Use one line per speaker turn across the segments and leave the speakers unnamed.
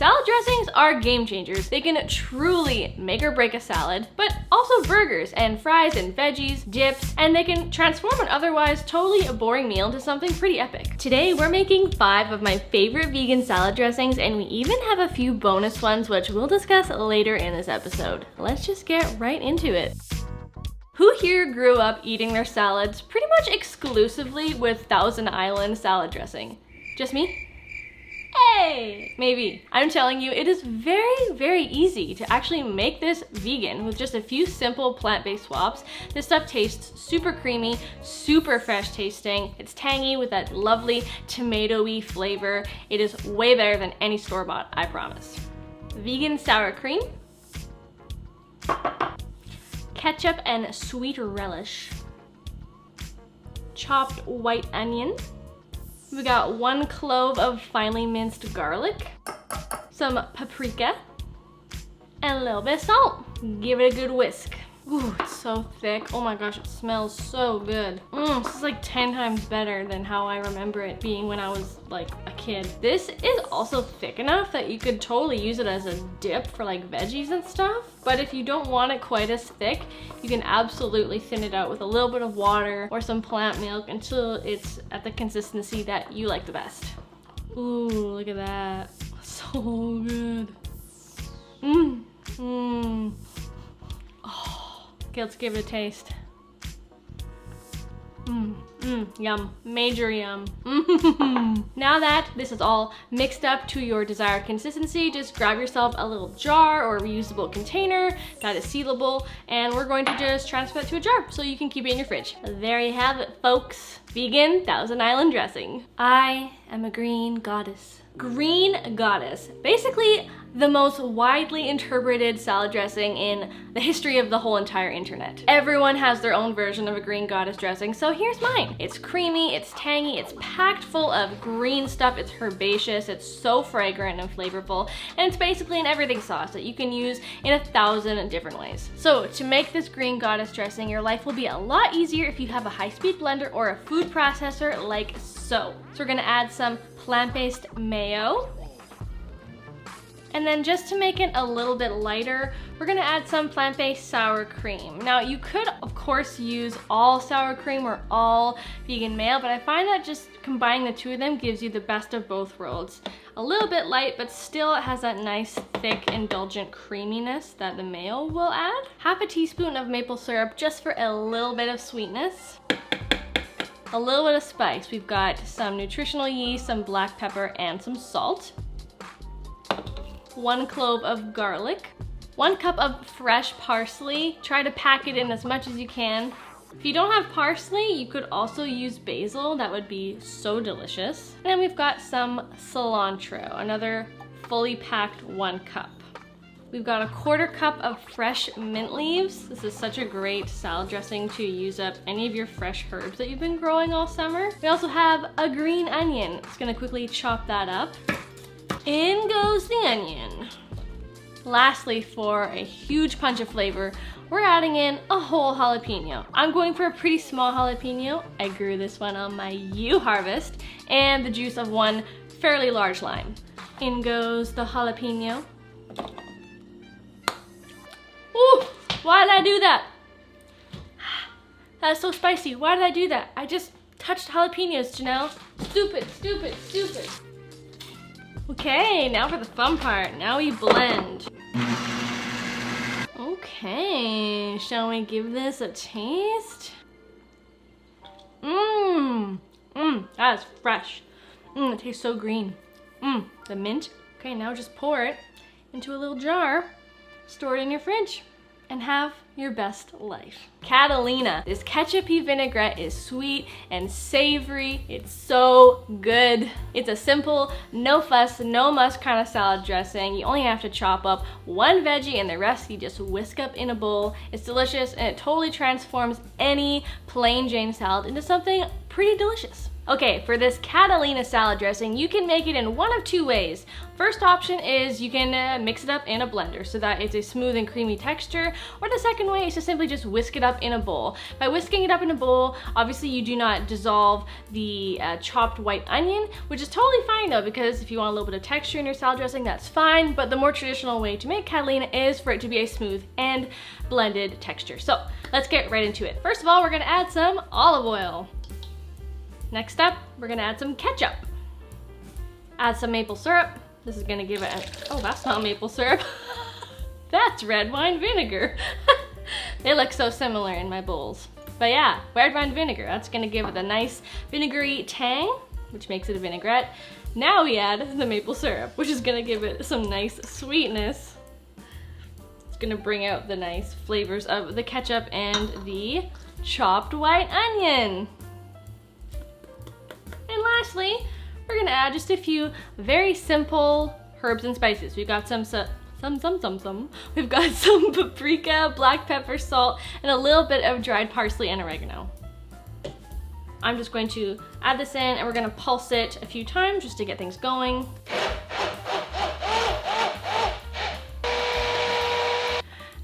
Salad dressings are game changers. They can truly make or break a salad, but also burgers and fries and veggies, dips, and they can transform an otherwise totally boring meal into something pretty epic. Today, we're making 5 of my favorite vegan salad dressings, and we even have a few bonus ones, which we'll discuss later in this episode. Let's just get right into it. Who here grew up eating their salads pretty much exclusively with Thousand Island salad dressing? Just me? Hey, maybe. I'm telling you, it is very easy to actually make this vegan with just a few simple plant-based swaps. This stuff tastes super creamy, super fresh tasting. It's tangy with that lovely tomato-y flavor. It is way better than any store-bought, I promise. Vegan sour cream, ketchup and sweet relish, chopped white onion. We got 1 clove of finely minced garlic, some paprika, and a little bit of salt. Give it a good whisk. Ooh, it's so thick. Oh my gosh, it smells so good. This is like 10 times better than how I remember it being when I was like a kid. This is also thick enough that you could totally use it as a dip for like veggies and stuff. But if you don't want it quite as thick, you can absolutely thin it out with a little bit of water or some plant milk until it's at the consistency that you like the best. Ooh, look at that. So good. Okay, let's give it a taste. Yum. Major yum. Now that this is all mixed up to your desired consistency, just grab yourself a little jar or reusable container that is sealable, and we're going to just transfer it to a jar so you can keep it in your fridge. There you have it, folks. Vegan Thousand Island dressing. I am a green goddess. Green goddess. Basically, the most widely interpreted salad dressing in the history of the whole entire internet. Everyone has their own version of a green goddess dressing, so here's mine. It's creamy, it's tangy, it's packed full of green stuff, it's herbaceous, it's so fragrant and flavorful, and it's basically an everything sauce that you can use in 1,000 different ways. So to make this green goddess dressing, your life will be a lot easier if you have a high-speed blender or a food processor like so. So we're gonna add some plant-based mayo. And then just to make it a little bit lighter, we're gonna add some plant-based sour cream. Now you could, of course, use all sour cream or all vegan mayo, but I find that just combining the two of them gives you the best of both worlds. A little bit light, but still it has that nice, thick, indulgent creaminess that the mayo will add. Half a teaspoon of maple syrup just for a little bit of sweetness. A little bit of spice. We've got some nutritional yeast, some black pepper, and some salt. 1 clove of garlic, 1 cup of fresh parsley. Try to pack it in as much as you can. If you don't have parsley, you could also use basil. That would be so delicious. And then we've got some cilantro, another fully packed 1 cup. We've got a 1/4 cup of fresh mint leaves. This is such a great salad dressing to use up any of your fresh herbs that you've been growing all summer. We also have a green onion. Just gonna quickly chop that up. In goes the onion. Lastly, for a huge punch of flavor, we're adding in a whole jalapeno. I'm going for a pretty small jalapeno. I grew this one on my U-harvest, and the juice of 1 fairly large lime. In goes the jalapeno. Ooh, why did I do that? That's so spicy. Why did I do that? I just touched jalapenos, Janelle. Stupid, stupid, stupid. Okay, now for the fun part. Now we blend. Okay, shall we give this a taste? That is fresh. It tastes so green. The mint. Okay, now just pour it into a little jar, store it in your fridge, and have your best life. Catalina. This ketchup-y vinaigrette is sweet and savory. It's so good. It's a simple, no fuss, no muss kind of salad dressing. You only have to chop up 1 veggie and the rest you just whisk up in a bowl. It's delicious and it totally transforms any plain Jane salad into something pretty delicious. Okay, for this Catalina salad dressing, you can make it in one of two ways. First option is you can mix it up in a blender so that it's a smooth and creamy texture, or the second way is to simply just whisk it up in a bowl. By whisking it up in a bowl, obviously you do not dissolve the chopped white onion, which is totally fine though, because if you want a little bit of texture in your salad dressing, that's fine, but the more traditional way to make Catalina is for it to be a smooth and blended texture. So let's get right into it. First of all, we're gonna add some olive oil. Next up, we're gonna add some ketchup. Add some maple syrup. This is gonna give it oh, that's not maple syrup. That's red wine vinegar. They look so similar in my bowls. But yeah, red wine vinegar. That's gonna give it a nice vinegary tang, which makes it a vinaigrette. Now we add the maple syrup, which is gonna give it some nice sweetness. It's gonna bring out the nice flavors of the ketchup and the chopped white onion. And lastly, we're gonna add just a few very simple herbs and spices. We've got some We've got some paprika, black pepper, salt, and a little bit of dried parsley and oregano. I'm just going to add this in and we're gonna pulse it a few times just to get things going.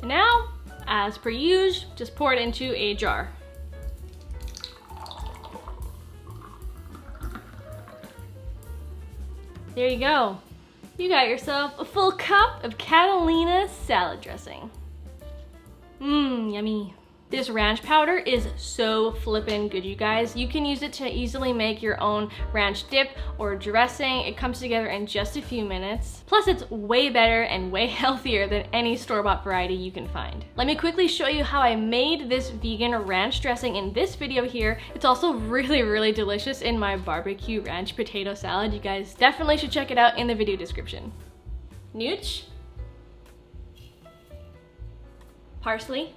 And now, as per usual, just pour it into a jar. There you go. You got yourself a full cup of Catalina salad dressing. Mmm, yummy. This ranch powder is so flippin' good, you guys. You can use it to easily make your own ranch dip or dressing. It comes together in just a few minutes. Plus, it's way better and way healthier than any store-bought variety you can find. Let me quickly show you how I made this vegan ranch dressing in this video here. It's also really, really delicious in my barbecue ranch potato salad. You guys definitely should check it out in the video description. Nooch. Parsley.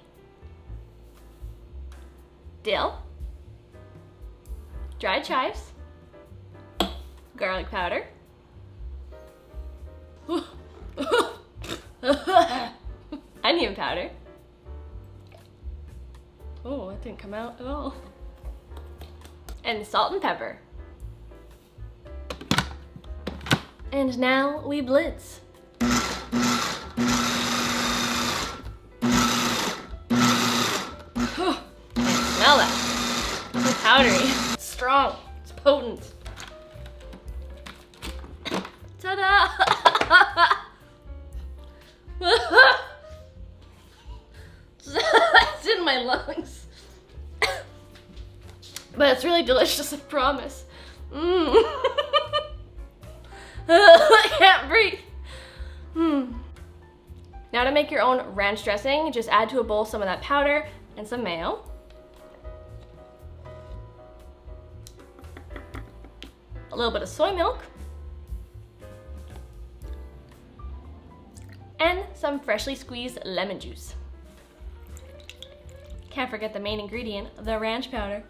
Dill, dried chives, garlic powder, onion powder. Oh, that didn't come out at all. And salt and pepper. And now we blitz. Smell that. It's powdery. It's strong. It's potent. Ta-da! It's in my lungs. But it's really delicious, I promise. Mmm. I can't breathe. Now to make your own ranch dressing, just add to a bowl some of that powder and some mayo. A little bit of soy milk, and some freshly squeezed lemon juice. Can't forget the main ingredient, the ranch powder.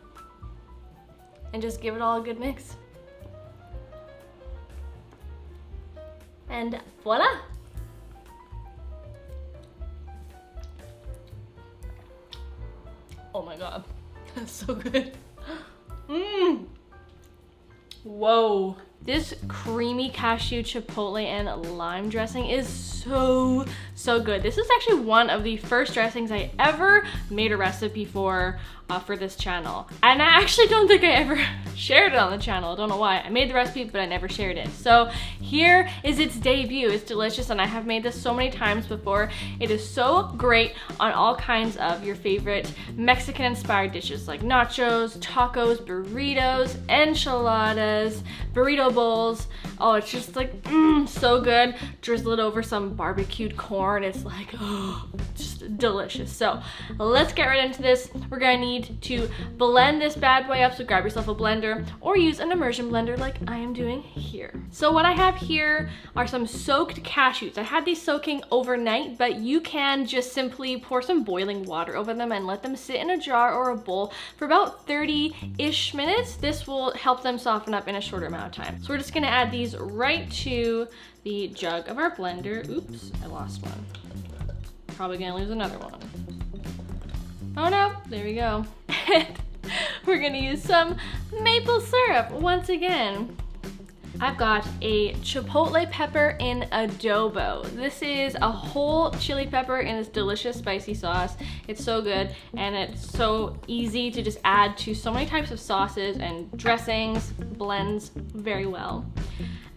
And just give it all a good mix. And voila! Oh my god, that's so good. Mmm! Whoa. This creamy cashew, chipotle, and lime dressing is so good. This is actually one of the first dressings I ever made a recipe for this channel. And I actually don't think I ever shared it on the channel. I don't know why. I made the recipe, but I never shared it. So here is its debut. It's delicious, and I have made this so many times before. It is so great on all kinds of your favorite Mexican-inspired dishes like nachos, tacos, burritos, enchiladas, burrito bowls. Oh, it's just like, so good. Drizzle it over some barbecued corn. It's like, oh, just delicious. So let's get right into this. We're gonna need to blend this bad boy up, so grab yourself a blender or use an immersion blender like I am doing here. So what I have here are some soaked cashews. I had these soaking overnight, but you can just simply pour some boiling water over them and let them sit in a jar or a bowl for about 30-ish minutes. This will help them soften up in a shorter amount of time. So we're just gonna add these right to the jug of our blender. Oops, I lost one. Probably gonna lose another one. Oh no, there we go. we're gonna use some maple syrup once again. I've got a chipotle pepper in adobo. This is a whole chili pepper in this delicious spicy sauce. It's so good and it's so easy to just add to so many types of sauces and dressings, blends very well.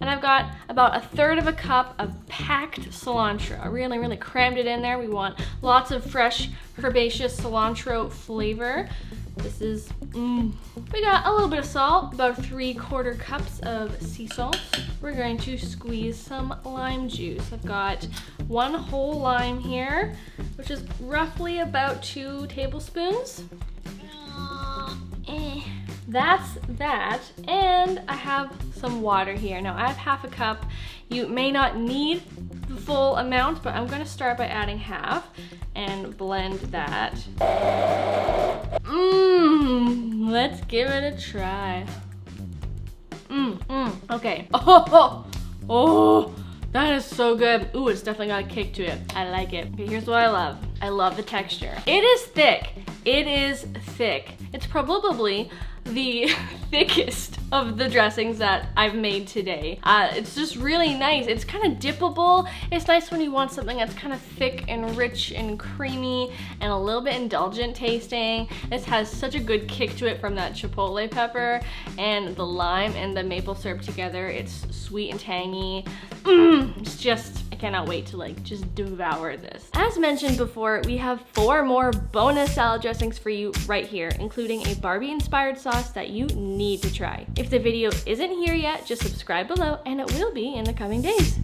And I've got about 1/3 cup of packed cilantro. I really crammed it in there. We want lots of fresh herbaceous cilantro flavor. This is, we got a little bit of salt, about 3/4 cups of sea salt. We're going to squeeze some lime juice. I've got 1 whole lime here, which is roughly about 2 tablespoons. That's that, and I have some water here. Now I have 1/2 cup. You may not need the full amount, but I'm gonna start by adding 1/2 and blend that. Let's give it a try. Okay. Oh, that is so good. Ooh, it's definitely got a kick to it. I like it. Okay, here's what I love. I love the texture. It is thick. It is thick. It's probably the thickest of the dressings that I've made today. It's just really nice. It's kind of dippable. It's nice when you want something that's kind of thick and rich and creamy and a little bit indulgent tasting. This has such a good kick to it from that chipotle pepper and the lime and the maple syrup together. It's sweet and tangy. It's just, I cannot wait to like just devour this. As mentioned before, we have 4 more bonus salad dressings for you right here, including a Barbie inspired sauce that you need to try. If the video isn't here yet, just subscribe below and it will be in the coming days.